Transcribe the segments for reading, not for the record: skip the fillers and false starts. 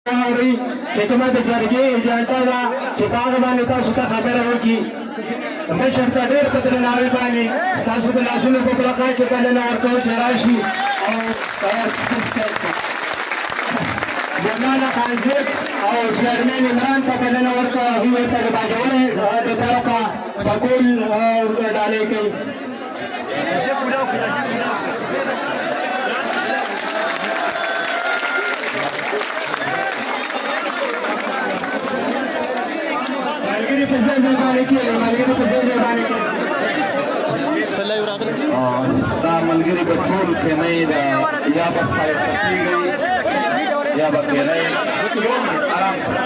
واورئ چې کومه د جرګې اجنډا ده چې په هغه باندې تاسو ته خبره وکړي. مشر ته ډېر په درناوي باندې ستاسو د لاسونو په ملاقات کې بلنه ورکوو چې راشي او مولانا قاضي او چیرمن عمران ته بلنه ورکوو. هغوی ورته د باجوړ د طرفه پکول ډالۍ کوي. ملګري په ځای باندې کېږي، ملګري په ځای باندې کېږي. دا ملګري به ټول کېنئ یا به سایډ ته کېږئ یا به کېنئ آرام سره.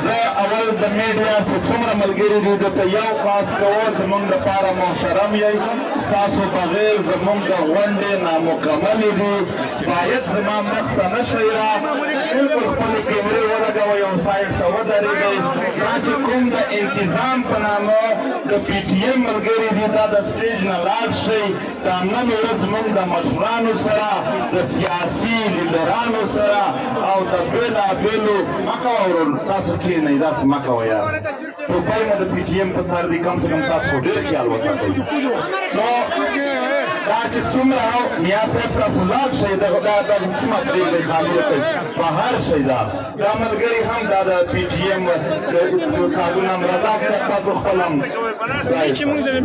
زه اول د میډیا چې څومره ملګري دي دته یو خاص کوو زموږ دپاره محترم یئ. ستاسو بغیر زموږ د غونډې نامکملې دي. باید زما مخ ته نه شئ را بالکل خپلې کیمرې ولګوئ او سایډ ته ودرېږئ. دا چې کوم د انتظام په نامه د پي ټي ایم ملګري دي دا د سټیج نه لاړ شئ. دا نن ورځ موږ د مشرانو سره د سیاسي لیډرانو سره او د بېلابېلو مه کوه ورور تاسو کښېنئ داسې مه کوه یار. ټوپۍ مو د پي ټي ایم په سر دي کم سے کم تاسو خو ډېر خیال وساتئ. نو دا چې څومره نیا صاحب تاسو لاړ شئ دا سیمه پرېږدئ خالي کوئ بهر شئ. دا ملګري هم دا د پي ټي ایم د کارونه هم رضاق صاحب تاسو خپل هم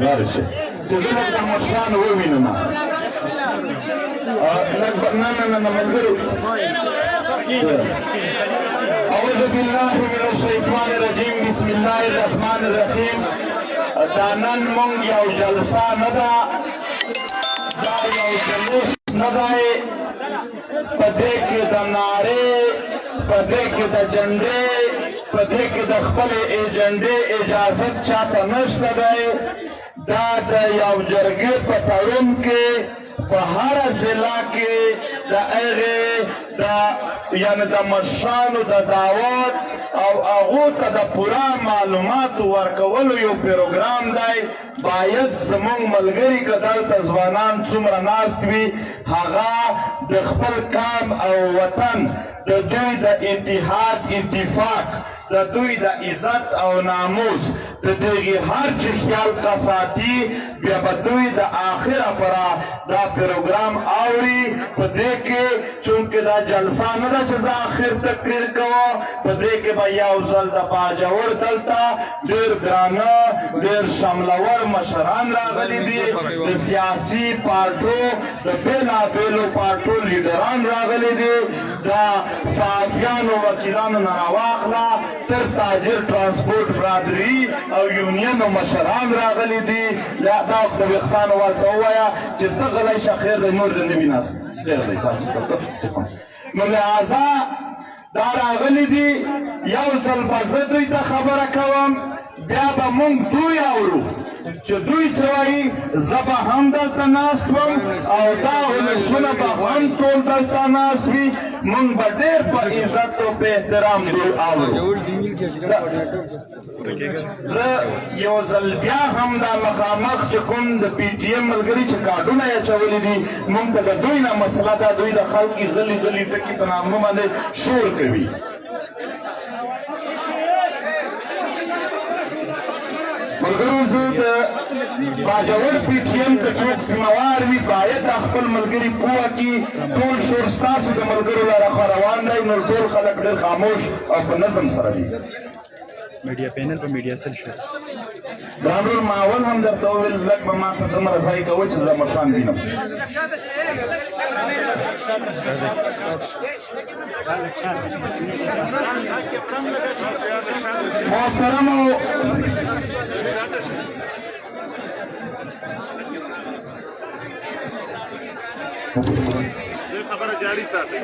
لاړ شئ چې زه لږ د مشرانو ووینم. نه ملګري اعوذ بالله من الشیطان الرجیم بسم الله الرحمن الرحیم. دا نن مونږ یو جلسه نه ده، دا یو جلوس نه دی. په دې کې د نارې، په دې کې د جنډې، په دې کې د خپلې ایجنډې اجازت چاته نشته دی. دا د یو جرګې په تړون کې په هره ضلع کې د هغې یعنې د مشرانو د دعوت او هغو ته د پوره معلوماتو ورکولو یو پروګرام دی. باید زموږ ملګري که دلته ځوانان څومره ناست وي هغه د خپل قام او وطن د دوی د اتحاد اتفاق د دوی د عزت او ناموس د دغې هر چې خیال کا ساتي بیا به دوی د آخره پره دا پروګرام اوري. په دې کې چونکې دا جلسه نه ده چې زه آخر تقریر کوم. په دې کې به یو ځل د باجوړ دلته ډېر ګرانه ډېر شملور مشران راغلي دي. د سیاسي پارټو د بېلابېلو پارټو لیډران راغلي دي. دا صحافیانو وکیلانو نه راواخله تر تاجر ترانسپورټ برادري او یونینو مشران راغلي دي. دا د ویښتانو ورته ووایه چې ته غلی شه خیر دی نور دې نه وي ناست خیر دی تاسو نو لهذا دا راغلي دي. یو ځل به زه دوی ته خبره کوم بیا به مونږ دوی اورو چې دوی څه وایي. زه به هم دلته ناست وم او دا ولسونه به هم ټول دلته ناست وي. مونږ به ډېر په عزت او په احترام دوی اورو. زه یو ځل بیا هم دا مخامخ چې کوم د پي ټي ایم ملګري چې کارډونه یې اچولي دي مونږ ته د دوی نه مسله ده. دوی د خلکې غلي غلي ټکي په نامه باندې شور کوي. ملګرو زه د باجوړ پي ټي ایم که څوک سیمهوار وي باید دا خپل ملګري پوه کړي. ټول شور ستاسو د ملګرو له رخوا روان دی نو ټول خلک ډېر خاموش او په نظم سره دي. میډیا پینل په میډیا سیل شو دا نور ماول هم درته وویل لږ به ما ته دومره ځای کوه چې زه مشران وینم. محترمو خبره جاری ساتئ.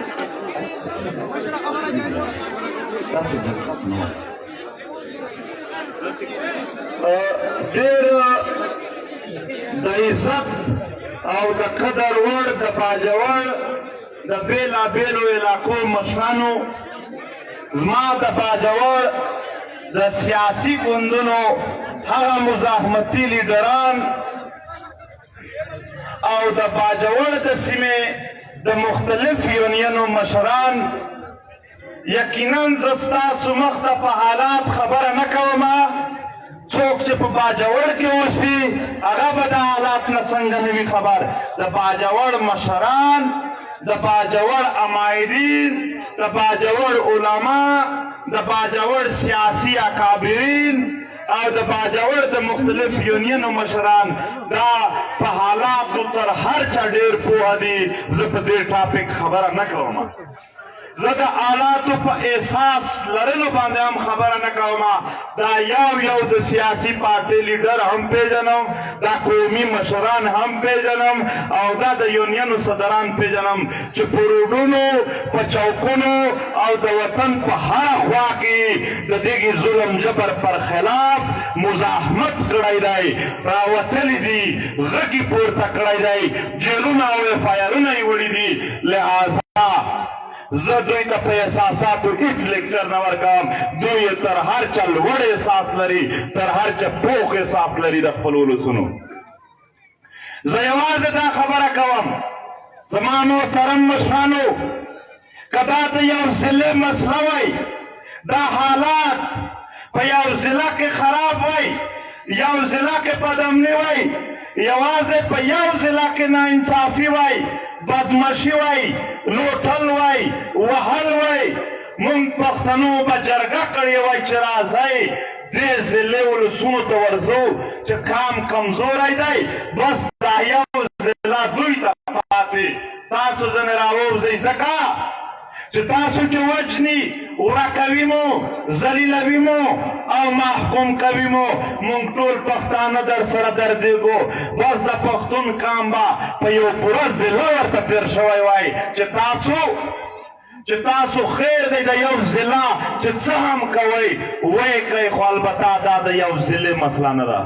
ډېر د عزت او د قدر وړ د باجوړ د بېلابېلو علاقو مشرانو زما د باجوړ د سیاسي ګوندونو هغه مزاحمتي لیډران او د باجوړ د سیمې د مختلف یونینو مشران یقینا زه ستاسو مخ ته په حالات خبره نه کوم څوک چې په باجوړ کې اوسي هغه به د حالات نه څنګه نه وي خبر د باجوړ مشران د باجوړ امایدین د باجوړ علما د باجوړ سیاسي اکابرین او د باجوړ د مختلف یونینو مشران دا په حالاتو تر هر چا ډېر پوه دي زه په دې ټاپک خبره نه کوم زه د آلاتو په احساس لرلو باندې هم خبره نه کوم دا یو د سیاسي پارټۍ لیډر هم پیژنم دا قومي مشران هم پیژنم او دا د یونینو صدران پیژنم چې په روډونو په چوکونو او د وطن په هره خوا کې د دغې ظلم جبر پر خلاف مزاحمت کړی دی راوتلی دي غږ پورته کړی دی جیلونه او ایفایرونه یې وړي دي لہذا زه دوی ته په احساساتو هیڅ لیکچر نه ورکوم دوی تر هر چا لوړ احساس لري تر هر چا پوخ احساس لري د خپلو ولسونو زه یوازې دا خبره کوم زما محترم مشرانو که دا د یو ضلع مسله وای دا حالات په یو ضلع کې خراب وای یو ضلع کې بدامني وای یوازې په یو ضلع کې ناانصافي وای بدمشي وای لوټل وای وهل وای مونږ پښتنو به جرګه کړې وای چې راځئ دې ضلع ولسونو ته ورځو چې کام کمزوری دی بس دا یو ضلع دوی ته پاتې تاسو ځنې راووځئ ځکه چې تاسو چې وجني ورکوي مو ذلیلوي مو او محکوم کوي مو مونږ ټول پښتانه در سره دردېږو بس د پښتون کام به په یو پوره ضلع ورته تېر شوی وای چې تاسو خیر دی د یو ضلع چې څه هم کوئ ویې کوئ خو البته دا د یو ضلع مسله نه ده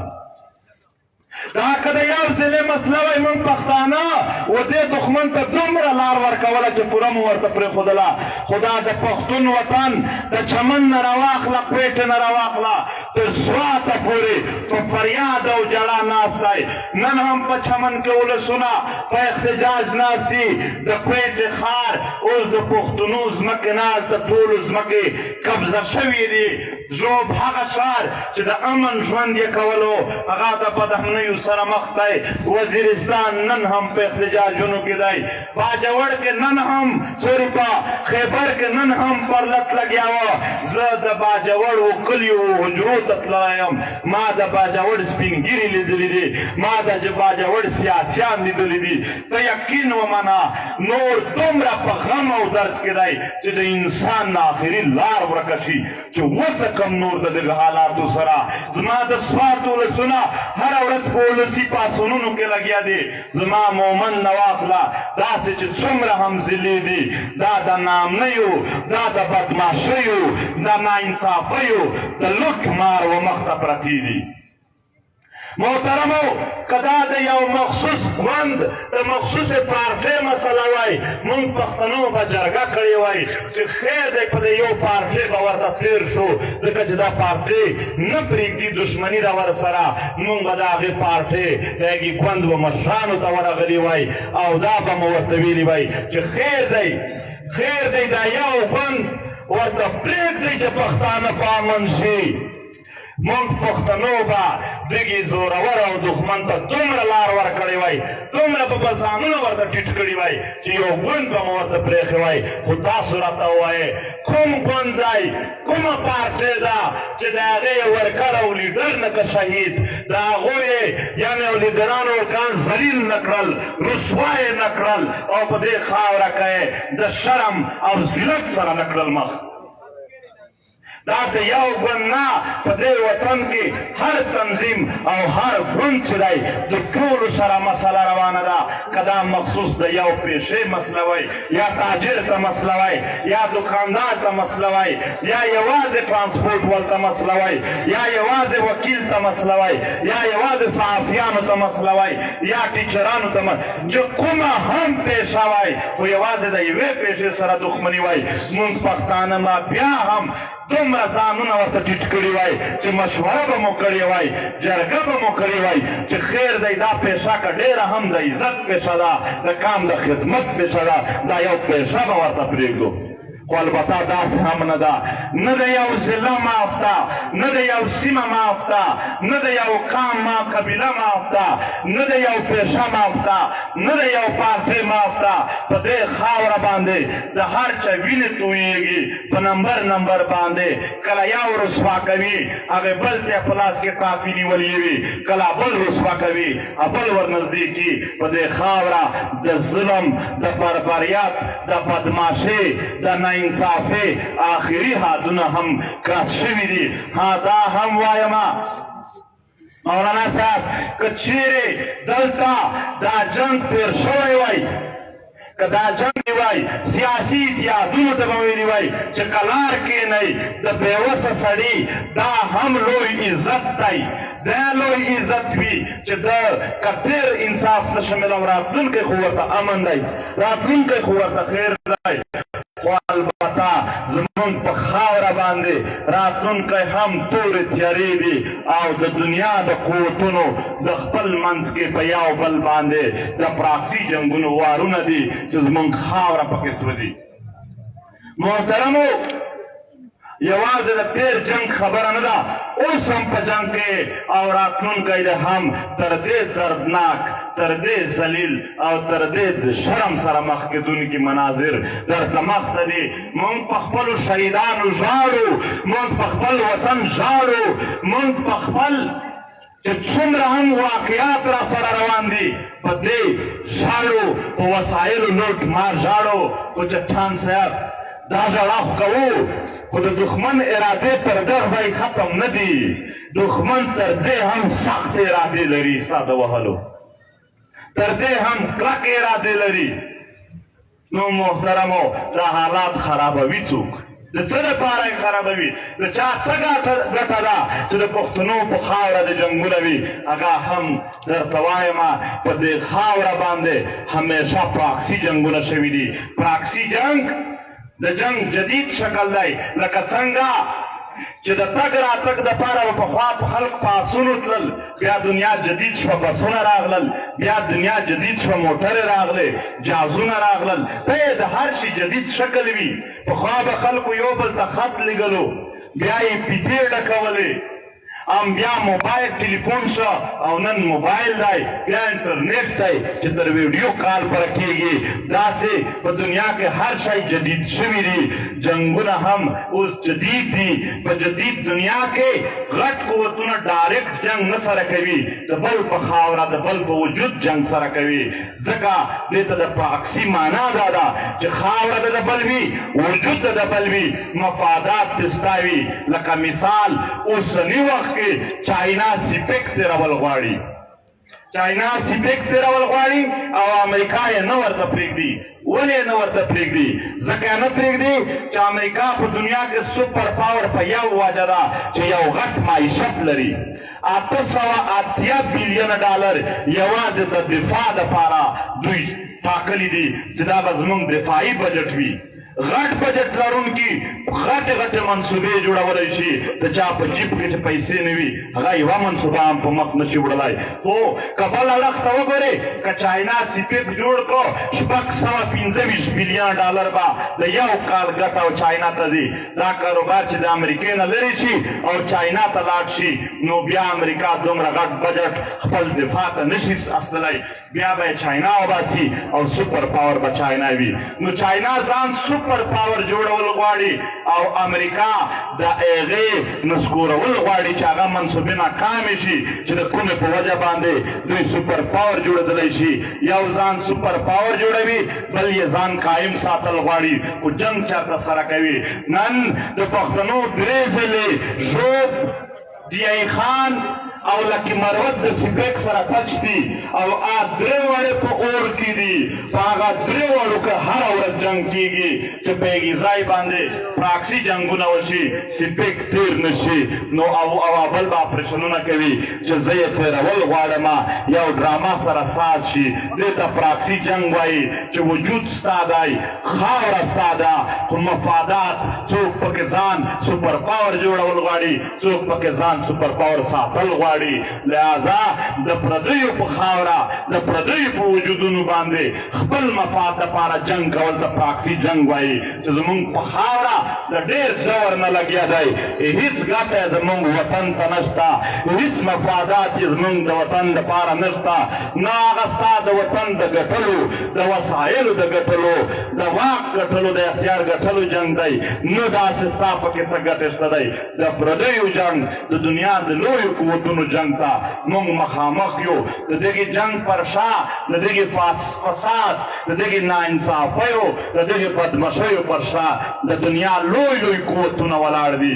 دا که د یو ضلع مسله وای مونږ پښتانه و دې دښمن ته دومره لار ورکوله چې پوره مو ورته پرېښودله خو دا د پښتون وطن د چمن نه راواخله کویټې نه راواخله تر سواته پورې په فریاد او ژړا ناست دی نن هم په چمن کې ولسونه په احتجاج ناست دي د کویټې ښار اوس د پښتنو ځمکې نه هلته ټولو ځمکې قبضه شوي دي ژوب هغه ښار چې د امن ژوند یې کولو هغه د بدامنیو سره مخ دی وزیرستان نن هم په احتجاجونو کې دی باجوړ کې نن هم سوري په خیبر کې نن هم پر لت لګیا وه زه د باجوړ و کلیو حجرو ته تللی یم ما د باجوړ سپین ږیري لیدلي دي ما د باجوړ سیاسیان لیدلي دي ته یقین ومنه نور دومره په غم او درد کې دی چې د انسان نه آخري لار ورکه شي چې وڅه کم نور د دغه حالاتو سره زما د سوات ولسونه هره ورځ په ولسي پاڅونونو کې لګیا دي زما مومن نه واخله داسې چې څومره هم ضلع دي دا د نامنیو دا د بدماشیو د ناانصافیو د لوټ مار و مخ ته پرتې دي محترمو که دا د یو مخصوص ګوند د مخصوصې پارټۍ مسله وای مونږ پښتنو به جرګه کړې وای چې خیر دی په د یو پارټۍ به ورته تېر شو ځکه چې دا پارټۍ نه پرېږدي دښمني ده ورسره مونږ به د هغې پارټۍ د هغې ګوند به مشرانو ته ورغلي وای او دا به مو ورته ویلي وای چې خیر دی دا یو ګوند ورته پرېږدئ چې پښتانه په امن شي مونږ پښتنو به دغې زورور او دښمن ته دومره لار ورکړې وای دومره به ځانونه ورته ټیټ کړي وای چې یو ګوند به مو ورته پرېښی وای خو تاسو راته ووایئ کوم ګوند دی کومه پارټۍ ده چې د هغې ورکر او لیډر نه که شهید د هغوی یعنې او لیډرانو ورکان ذلیل نه کړل رسوا یې نه کړل او په دې خاوره کې د شرم او ذلت سره نه کړل مخ دا د یو ګوند نه په دې وطن کې هر تنظیم او هر ګوند چې دی د ټولو سره مسله روانه ده که دا مخصوص د یو پیشې مسله وای یا تاجر ته مسله وای یا دکاندار ته مسله وای یا یوازې ټرانسپورټ ولته مسله وای یا یوازې وکیل ته مسله وای یا یوازې صحافیانو ته مسله وای یا ټیچرانو ته چې کومه هم پیشه وای خو یوازې د یوې پیشې سره دښمني وای مونږ پښتانه ما بیا هم دومره ځانونه ورته ټیټ کړي وای چې مشوره به مو کړې وای جرګه به مو کړې وای چې خیر دی دا پیشه که ډېره هم د عزت پیشه ده د کام د خدمت پیشه ده دا یو پیشه به ورته پرېږدو خو البته داسې هم نه ده نه د یو ضلع معاف ده نه د یو سیمه معاف ده نه د یو قام ما قبیله معاف ده نه د یو پیشه معاف ده نه د یو پارټۍ معاف ده په دې خاوره باندې د هر چا وینې تویېږي په نمبر باندې کله یو رسوا کوي هغې بل ته په لاس کې کافي نیولې وي کله بل رسوا کوي بل ورنږدې په دې خاوره د ظلم د بربریت د بدماشۍ د انصافي آخري حدونه هم کراس شوي دي ها دا هم وایم مولانا صاحب که چیرې دلته دا جنګ تیر شوی وای که دا جنګ وای سیاسي اتحادونو ته به ویلي وای چې کلار کښېنئ د بېوسه سړي دا هم لوی عزت دی دا لوی عزت وي چې د که تېر انصاف نشه میلو راتلونکی خو ورته امن دی راتلونکی خو ورته خیر دی خو البته زمونږ په خاوره باندې راتلونکی هم تورې تیارې دي او د دنیا د قوتونو د خپل منځ کې په یو بل باندې د پراکسي جنګونو وارونه دي چې زمونږ خاوره پکې سوځي محترمو یوازې د تیر جنگ خبره نه ده اوس هم په جنگ کې او راتلونکی دی هم تر دې دردناک تر دې ذلیل او تر دې د شرم سره مخ کېدونکي مناظر درته مخ ته دي موږ په خپلو شهیدانو ژاړو موږ په خپل وطن ژاړو موږ په خپل چې څومره هم واقعات را سره روان دي په دې ژاړو په وسایلو لوټ مار ژاړو خو چټان صاحب دا ژړا خو کوو خو د دښمن ارادې تر دغه ځای ختم نه دي دښمن تر دې هم سخت ارادې لري ستا د وهلو تر دې هم کلک ارادې لري نو محترمو دا حالات خرابوي څوک د څه لپاره یې خرابوي د چا څه ګټه ده چې د پښتنو په خاوره د جنګونه وي هغه هم درته وایمه په دې خاوره باندې همیشه پراکسي جنګونه شوي دي پراکسي جنګ د جنگ جدید شکل دی لکه څنګه چې د تګ راتګ دپاره به پخوا په خلک پاسونو تلل بیا دنیا جدید شوه بسونه راغلل بیا دنیا جدید شوه موټرې راغلې جهازونه راغلل دا یې د هر شي جدید شکل وي پخوا به خلکو یو بل ته خط لیږلو بیا یې پیتې ډکولې ام بیا موبایل ټلیفون شو او نن موبایل دی بیا انټرنیټ دی چې تر ویډیو کال پر کېږي داسې په دنیا کې هر شی جدید شوي دي جنګونه هم اوس جدید دي په جدید دنیا کې غټ قوتونه ډایرکټ جنګ نه سره کوي د بل په خاوره د بل په وجود جنګ سره کوي ځکه دې ته د پراکسي معنا دا ده چې خاوره د بل وي وجود د بل وي مفادات تستا وي لکه مثال اوسني وخت چاینا سیپیک تیرول غواړي چاینا سیپیک تیرول غواړي او امریکا یې نه ورته پرېږدي ولې نه ورته پرېږدي ځکه یې نه پرېږدي چې امریکا په دنیا کې سوپر پاور په یو وجه ده چې یو غټ معیشت لري 880 بلیونه ډالر یوازې د دفاع دپاره دوی ټاکلي دي چې دا به زموږ دفاعي بجټ وي غټ بجټ لرونکي غټې غټې منصوبې جوړولی شي د چا په جیب کې چې پیسې نه وي هغه یوه منصوبه هم په مخ نشي وړلی خو که بل اړخ ته وګورې که چاینا سیپیک جوړ کړو 625 بلیون ډالر به د یو کال ګټه او چاینا ته ځي دا کاروبار چې د امریکې نه لرې شي او چاینا ته لاړ شي نو بیا امریکا دومره غټ بجټ خپل دفاع ته نشي اصللی بیا به یې چاینا وباسي او سوپر پاور به چاینا وي نو چاینا ځان سپر پاور جوړول غواړي او امریکا د هغې نسکورول غواړي چې هغه منصوبې ناکامې شي چې د کومې په وجه باندې دوی سپر پاور جوړېدلی شي یو ځان سپر پاور جوړوي بل یې ځان قایم ساتل غواړي خو جنګ چاته سره کوي نن د پښتنو درې ځلې ژوب دیای خان او لکه مروت د سپیک سره ټچ دي او درې وړې په اور کې دي په هغه درې وړو کې هره ورځ جنګ کېږي چې په یوې ځای باندې پراکسي جنګونه وشي سپیک تېر نه شي نو او بل به اپریشنونه کوي چې زه یې تېرول غواړم یو ډرامه سره ساز شي دې ته پراکسي جنګ وایي چې وجود ستا دی خاوره ستا ده خو مفادات څوک پکې ځان سپر پاور جوړول غواړي څوک پکې ځان سپر پاور ساتل غواړي لہذا د پردیو په خاوره د پردیو په وجودونو باندې خپل مفاد لپاره جنګ کول د پراکسي جنګ وایي چې زمونږ په خاوره د ډېر زور نه لګیا دی هېڅ ګټه زمونږ وطن ته نشته هېڅ مفادات یې زمونږ د وطن لپاره نشته نه هغه ستا د وطن د ګټلو د وسایلو د ګټلو د واک ګټلو د اختیار ګټلو جنګ دی نه داسې ستا پکې څه ګټې شته دی د پردیو جنګ د دنیا د لویو قوتونو جنگ تا مونږ مخامخ یو د دغه جنگ پر شا د دغه فساد د دغه ناانصافیو د دغه بدمعشیو پر شا د دنیا لوی لوی قوتونه ولاړ دي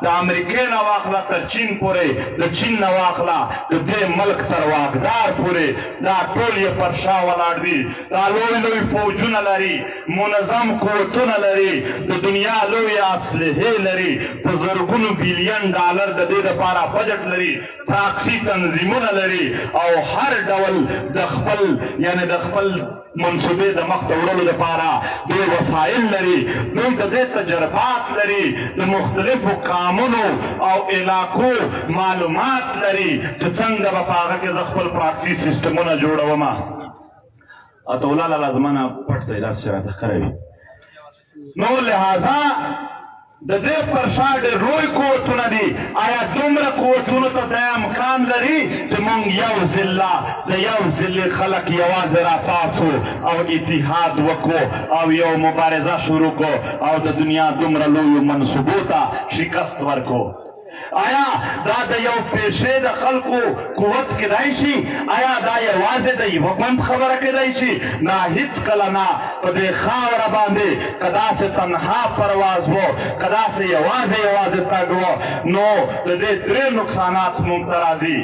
د امریکې نه واخله تر چین پورې د چین نه واخله د دې ملک تر واکدار پورې دا ټول یې پر شا ولاړ دي دا لوی لوی فوجونه لري منظم قوتونه لري د دنیا لوی اسلحې لري په زرګونو بیلیون ډالر د دې لپاره بجټ لري پراکسي تنظیمونه لري او هر ډول د خپل منصوبې د مخ ته وړلو لپاره ډېر وسایل لري دوی د دې تجربات لري د مختلفو قامونو او علاقو معلومات لري چې څنګه به په هغه کې زه خپل پراکسي سیسټمونه جوړوم اتولاله لازمانه پټ دی داسې راته ښکاروي نو لہذا د دې پر شا ډېر لوی قوتونه دي آیا دومره قوتونو ته دا امکان لري چې موږ یو ځله د یو ځلې خلک یوازې راپاڅو او اتحاد وکړو او یو مبارزه شروع کړو او د دنیا دومره لویو منصوبو ته شکست ورکړو آیا دا د یو پیشې د خلکو قوت کېدای شي آیا دا یوازې د یوه ګوند خبره کېدای شي نه هېڅکله نه په دې خاوره باندې که داسې تنها پرواز و که داسې یوازې تګ و نو د دې درې نقصانات موږ ته راځي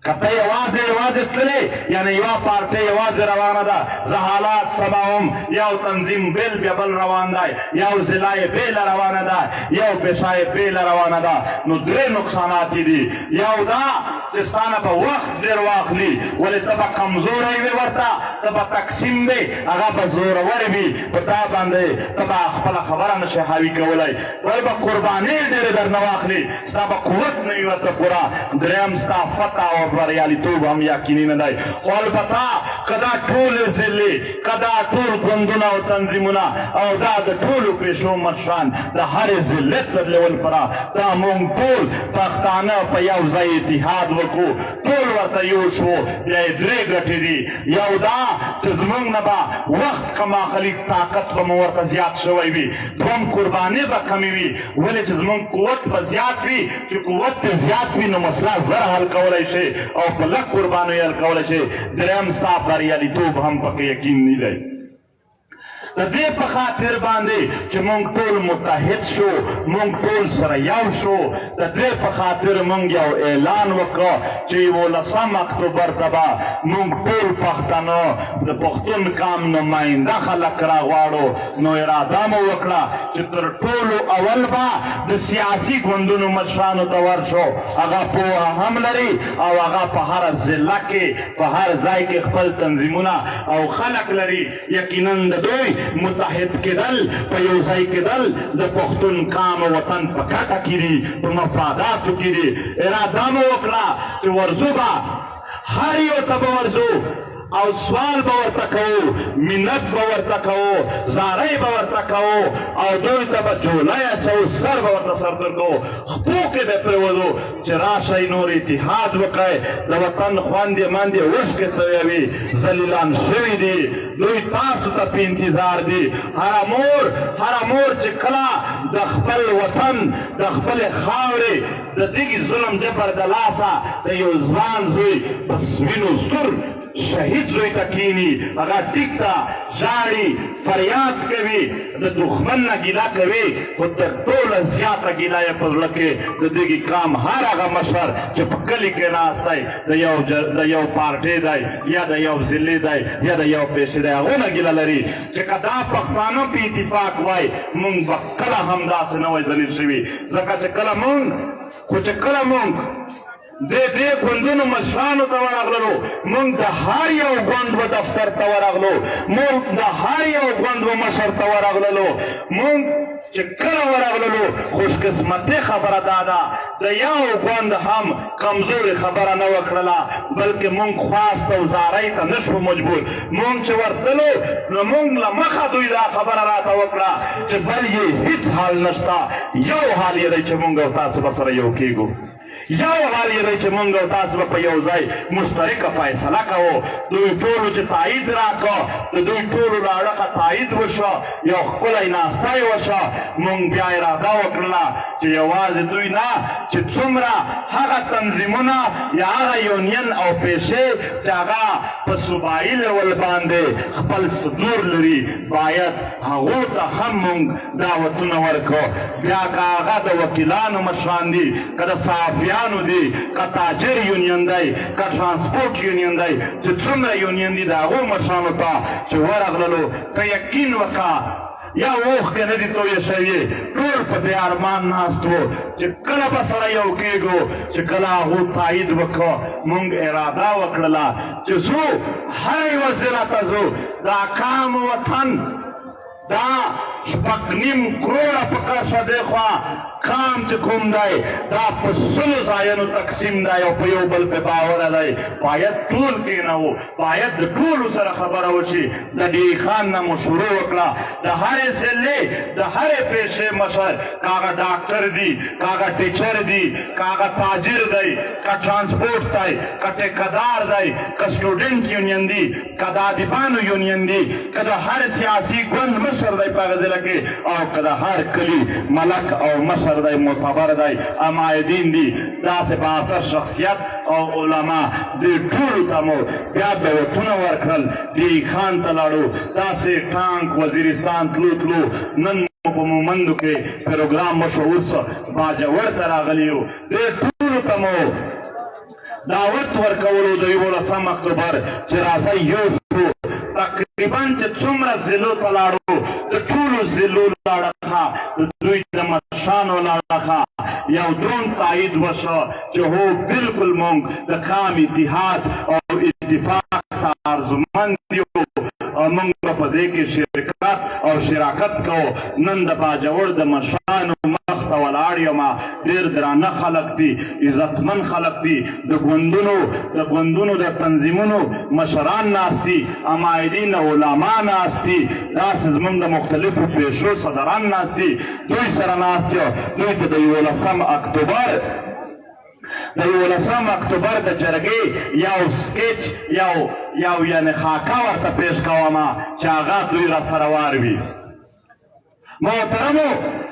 که ته یوازې تللی یعنې یوه پارټۍ یوازې روانه ده زه حالات سبا هم یو تنظیم بیل بیا بل روان دی یو ضلع یې بیله روانه ده یو پیشه یې بیله روانه ده نو درې نقصانات یې دي یو دا چې ستا نه به وخت ډېر واخلي ولې ته به کمزوری وي ورته ته به تقسیم وي هغه به زورور وي په تا باندې ته به خپله خبره نشي حاوي کولی بل به قربانۍ ډېرې درنه واخلي ستا به قوت نه وي ورته پوره درېیم ستا فتح او بریالیتوب هم یقیني نه دی خو البته که دا ټولې ضلعې که دا ټول ګوندونه او تنظیمونه او دا د ټولو پیشو مشران د هرې ضلع تر لیول پره دا موږ ټول پښتانه په یو ځای اتحاد وکړو ټول ورته یو شو بیا یې درې ګټې دي یو دا چې زموږ نه به وخت کم اخلي طاقت به مو ورته زیات شوی وي دویم قربانۍ به کمې وي ولې چې زموږ قوت به زیات وي چې قوت دې زیات وي نو مسله زر حل کولی شي او په لږ قربانۍ حل کولی شي درېیم ستا بریالیتوب هم پکې یقیني دی د دې په خاطر باندې چې موږ ټول متحد شو موږ ټول سره یو شو د دې په خاطر موږ یو اعلان وکړو چې 11 اکتوبر ته به موږ ټول پښتانه د پښتون قام نماینده خلک راغواړو نو اراده مو وکړه چې تر ټولو اول به د سیاسي ګوندونو مشرانو ته ورشو هغه پوهه هم لري او هغه په هر ضلع کې په هر ځای کې خپل تنظیمونه او خلک لري یقینا د دوی متحد کېدل په یو ځای کېدل د پښتون قام وطن په ګټه کې دي په مفاداتو کې دي اراده مو وکړه چې ورځو به هر یو ته به ورځو او سوال به ورته کوو، منت به ورته کوو، زارۍ به ورته کوو او دوی ته به جولۍ اچوو، سر به ورته سر کوو، خپو کې به پرېوځو چې راشئ نور اتحاد وکړئ، د وطن خویندې میندې اوښکې تویوي، ذلیلان شوي دي، دوی تاسو ته په انتظار دي. هره مور چې کله د خپل وطن د خپلې خاورې د دغې ظلم جبر د لاسه د یو ځوان زوی په سپینو سور شهید زوی ته کینی، هغه ټیک ته ژاړي، فریاد کوي، د دښمن نه ګیله کوي، خو تر ټوله زیاته ګیله یې په زړه کې د دغې قام هر هغه مشر چې په کلي کې ناست دی، د یو پارټۍ دی یا د یو ضلعې دی یا د یو پیسې دی، هغونه ګیله لري چې که دا پښتانه په اتفاق وای موږ به کله هم داسې نه وای ذلیل شوي. ځکه چې کله موږ دې ګوندونو مشرانو ته ورغللو، موږ د هر یو ګوند و دفتر ته ورغلو، موږ د هر یو ګوند و مشر ته ورغللو، موږ چې کله ورغللو خوشقسمتي خبره دا ده د یو ګوند هم کمزورې خبره نه وکړله، بلکې موږ خواست او زارۍ ته نه شو مجبور. موږ چې ورتلو نو موږ له مخه دوی دا خبره راته وکړه چې بل یې هیڅ حال نشته، یو حال یې دی چې موږ او تاسو به سره یو کېږو، یو حال یې دی چې موږ او تاسو به په یو ځای مشترکه فیصله کوو. دوی ټولو چې تایید راکړه، د دوی ټولو له اړخه تایید وشوه، یو ښکلی ناسته یې وشوه. موږ بیا اراده وکړله چې یوازې دوی نه، چې څومره هغه تنظیمونه یا هغه یونین او پیسې چې هغه په صوبایي لیول باندې خپل صدور لري، باید هغو ته هم موږ دعوتونه ورکړو. بیا که هغه د وکیلانو مشران دي، که د صحافیانو دي، که تاجر یونین دی، که ترانسپورټ یونین دی، چې څومره یونین دي د هغو مشرانو ته چې ورغللو، ته یقین وکړه یا اوښکې نه دي تویې شوې، ټول په دې ارمان ناست وو چې کله به سره یو کېږو. چې کله هغو تایید وکړو، موږ اراده وکړله چې ځو، هر یوه ضلع ته ځو، د اکام وطن دا 6.5 کروڑه په کرشه دېخوا کام چې کوم دی دا په 100 ځایونو تقسیم دی او په یو بل پې باوره دی. باید ټول کېنوو، باید د ټولو سره خبره وشي. د ډیری خان نه مو شروع وکړه، د هرې ضلعې د هرې پیشې مشر، که هغه ډاکټر دی، که هغه ټیچر دی، که هغه تاجر دی، که ترانسپورټ دی، که ټیکهدار دی، که سټوډنټ یونین دی، که د ادیبانو یونین دی، که د هر سیاسي ګوند مشر دی په هغه ضلع کې، او که د هر کلي ملک او مشر دی، معتبر دی، امایدین دی، داسې بااثر شخصیت او علما، دې ټولو ته مو بیا دعوتونه ورکړل. ډیری خان ته لاړو، داسې ټانک وزیرستان تلو، نن په مومندو کې پروګرام وشو، اوس باجوړ ته راغلي یو. دې ټولو ته مو دعوت ورکولو د 11 اکتوبر چې راځئ یو شو. تقریبا چې څومره ضلعو ته لاړو، د ټولو ضلعو له اړخه د دوی د مشرانو له اړخه یو دروند تایید وشو چې هو بالکل موږ د قام اتحاد او اتفاق ته ارزومند یو او موږ به په دې کې شراکت کوو. نن د باجوړ د مشرانو مخ ته ولاړ یم، ډېر درانه خلک دي، عزتمن خلک دي، د ګوندونو د تنظیمونو مشران ناست دي، امایدین علما ناست دي، داسې زموږ د مختلفو پیشو صدران ناست دي، دوی سره ناست یو. دوی ته د 11 اکتوبر د جرګې یو سکیچ یو یعنې خاکه ورته پیش کومه چې هغه دوی را سره واروي. محترمو،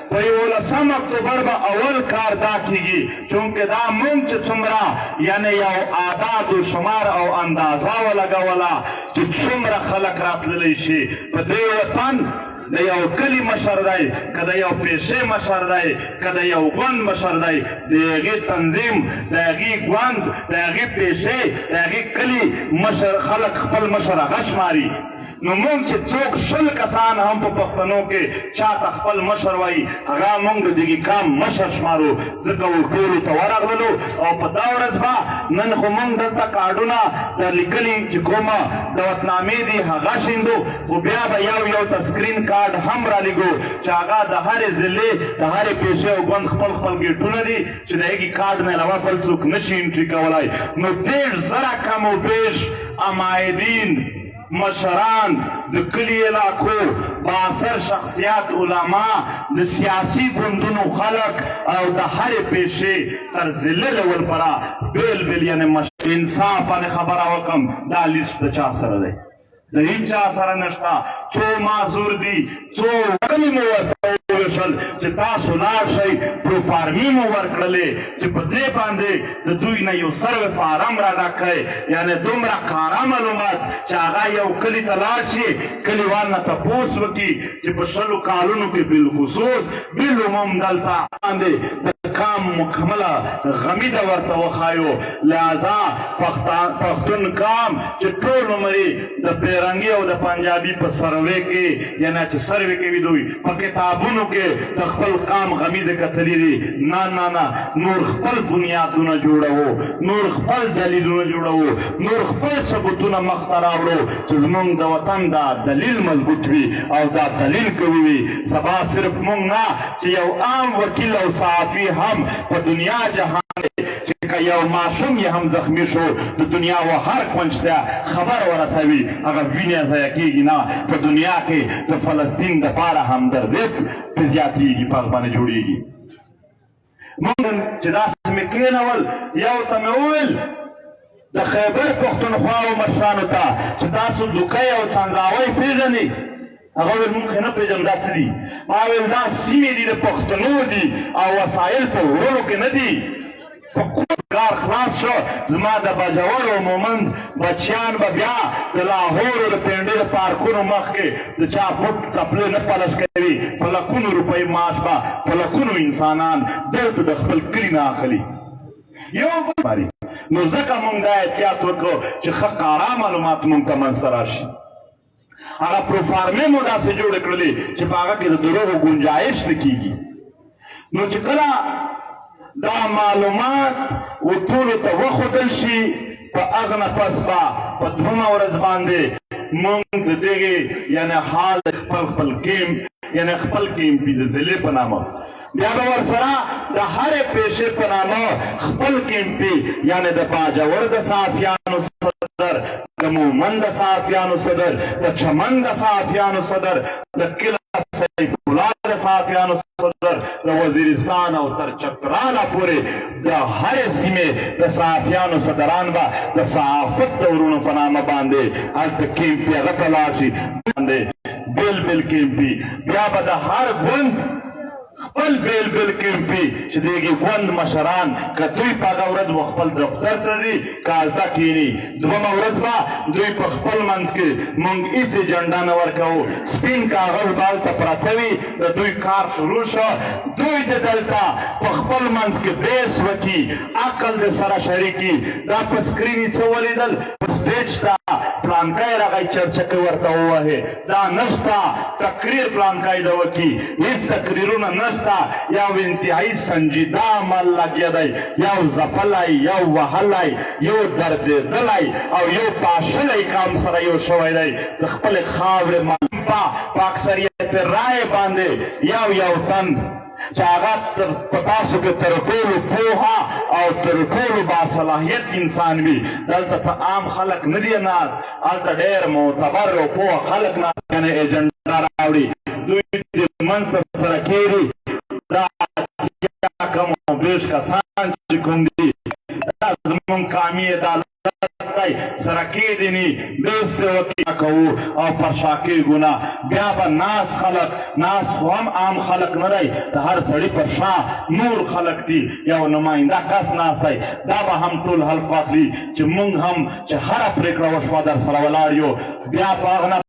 په 11 اکتوبر به اول کار دا کیږي، چونکې دا موږ چې څومره یعنې یو اعداد و شمار او اندازه ولګوله چې څومره خلک راتللی شي په دې وطن. د یو کلي مشر دی، که د یو پیشې مشر دی، که د یو ګوند مشر دی، د هغې تنظیم، د هغې ګوند، د هغې پیشې، د هغې کلي مشر خلک خپل مشر هغه شماري. نو مونږ چې څوک شل کسان هم په پښتنو کې چاته خپل مشر وایي هغه مونږ د دغې قام مشر شمارو ځکه ټولو ته ورغللو او په دا ورځ به نن خو مونږ دلته کارډونه د لیکلي چې کومه دعوتنامې دي هغه شیندو خو بیا به یو ته سکرین کارډ هم رالیږو چې هغه د هرې ضلعې د هرې پیشې او ګوند خپل ګیټونه دي چې د هغې کارډ نه علاوه بل څوک نشي انټري کولی نو 1.5 کم و بیش امایدین مشران د کلي علاقو بااثر شخصیات علما د سیاسي ګوندونو خلک او د هرې پیشې تر ضلع لیول پره بیل یعنې انصافانه خبره وکړم دا لیست د چا سره دی د هیچا سره نشته څو معذور دي څو وکلې مو ورته وویشل چې تاسو لاړ شئ پروفارمې مو ورکړلې چې په دې باندې د دوی نه یو سروې فارم را ډک کړئ یعنې دومره کاره معلومات چې هغه یو کلي ته لاړ شي کلیوال نه تپوس وکړي چې په 20 کالونو کې بالخصوص بالعموم دلته باندې کام مکمله غمیده ورته وښایو لہذا پښتون کام چې ټول عمرې د پیرنګي او د پنجابي په سروې کې یعنې چې سروې کوي دوی په کتابونو کې د خپل قام غمیده کتلي دي نه نور خپل بنیادونه جوړوو نور خپل دلیلونه جوړوو نور خپل ثبوتونه مخته راوړو چې زموږ د وطن دا دلیل مضبوط وي او دا دلیل قوي وي سبا صرف موږ نه چې یو عام وکیل او صحافي هم په دنیا جهان چې که یو ماشوم یې هم زخمی شو د دنیا و هر کونج ته خبر ورسوي هغه وینې ضایع کېږي نه په دنیا کې د فلسطین دپاره همدردي پرې زیاتېږي په هغه باندې جوړېږي موږ چې داسې مې کېنول یو ته مې وویل د خیبر پښتونخوا و مشرانو ته چې تاسو دوکۍ او څنځاوۍ پېژنئ هغه ویل موږ نه پېژنو دا څه دي ما ویل دا سیمې دي د پښتنو دي او وسایل په وړلو کې نه دي په کار خلاص شو زما د بجور او مومند بچیان به بیا د لاهور او د پنډې د پارکونو مخکې د چا پټ څپلې نه پلش کوي په لکونو روپۍ معاش به په لکونو انسانان دلته د خپل کلي نه اخلي یو بل نو ځکه موږ دا احتیاط وکړو چې ښه قاره معلومات موږ ته منځته راشي هغه پروفارمې مو داسې جوړې کړلې چې په هغه کې د دروغو ګنجایش نه کېږي نو چې کله دا معلومات و ټولو ته وښودل شي په هغه نه پس به په 2مه ورځ باندې موږ د دغې یعنې حال خپل کیمپ یعنې خپل کیمپي د ضلع په نامه بیا به ورسره د هرې پیشې په نامه خپل کیمپي یعنې د باجوړ د صحافیانو صدر د مومند د صحافیانو صدر د چمن د صحافیانو صدر د کله سیف الله د صحافیانو صدر د وزیرستان او تر چتراله پورې د هرې سیمې د صحافیانو صدران به د صحافت د ورونو په نامه باندې هلته کیمپي هغه ته لاړ شي باندې بیل کیمپي بیا به د هر ګوند خپل بیل کیمپي چې د هغې ګوند مشران که دوی په هغه ورځ به خپل دفتر ته ځي که هلته کښېني 2مه ورځ به دوی په خپل منځ کې موږ هېڅ اجنډا نه ورکوو سپین کاغذ به هلته پراته وي د دوی کار شروع شو دوی د دلته په خپل منځ کې بحث وکړي عقل د سره شریکي دا په سکرین یې څه ولیدل سټیج ته پلانکی راغی چرچکې ورته ووهې دا نشته تقریر پلانکی ده وکړي هېڅ تقریرونه نشته یو انتهایی سنجیده عمل لګیا دی یو ځپلی یو وهلی یو دردېدلی او یو پاشلی قام سره یو شوی دی د خپلې خاورې په اکثریت رایې باندې یو تن چې هغه په تاسو کې تر ټولو پوهه او تر ټولو باصلاحیت انسان وي دلته څه عام خلک نه دي ناست هلته ډېر معتبر او پوه خلک ناست یعنې ایجنډا راوړي دوی د منځ ته سره کېږي دا اتیا کم او بیش کسان چې کوم دي دا زموږ قامي عدالت دی سره کېدني دست وکړه کوو او پر شا کېږو نه بیا به ناست خلک ناست خو هم عام خلک نه دی د هر سړي پر شا نور خلک دي یو نماینده کس ناست دی دا به هم ټول حلف واخلي چې موږ هم چې هره پرېکړه وشوه در سره ولاړ یو بیا په هغه